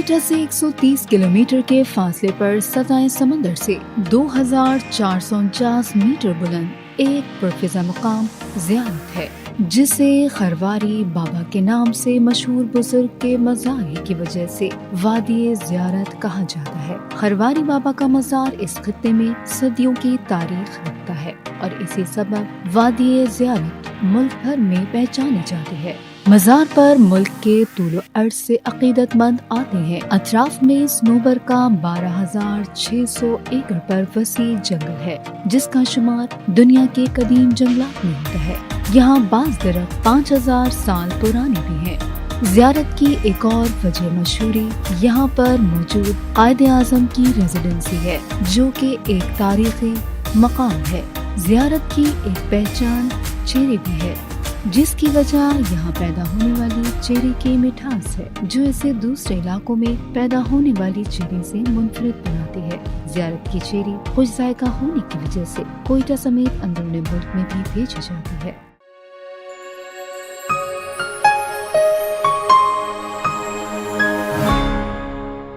کوئٹہ سے 130 کلومیٹر کے فاصلے پر سطح سمندر سے 2449 میٹر بلند ایک پرفضا مقام زیارت ہے، جسے خرواری بابا کے نام سے مشہور بزرگ کے مزار کی وجہ سے وادی زیارت کہا جاتا ہے۔ خرواری بابا کا مزار اس خطے میں صدیوں کی تاریخ رکھتا ہے اور اسی سبب وادی زیارت ملک بھر میں پہچانی جاتی ہے۔ مزار پر ملک کے طول و عرض سے عقیدت مند آتے ہیں۔ اطراف میں صنوبر کا 12,600 ایکڑ پر وسیع جنگل ہے، جس کا شمار دنیا کے قدیم جنگلات میں ہوتا ہے۔ یہاں بعض درخت 5,000 سال پرانے بھی ہیں۔ زیارت کی ایک اور وجہ مشہوری یہاں پر موجود قائد اعظم کی ریزیڈنسی ہے، جو کہ ایک تاریخی مقام ہے۔ زیارت کی ایک پہچان چیری بھی ہے، جس کی وجہ یہاں پیدا ہونے والی چیری کی مٹھاس ہے، جو اسے دوسرے علاقوں میں پیدا ہونے والی چیری سے منفرد بناتی ہے۔ زیارت کی چیری خوش ذائقہ ہونے کی وجہ سے کوئٹہ سمیت اندرون ملک میں بھی بھیجی جاتی ہے۔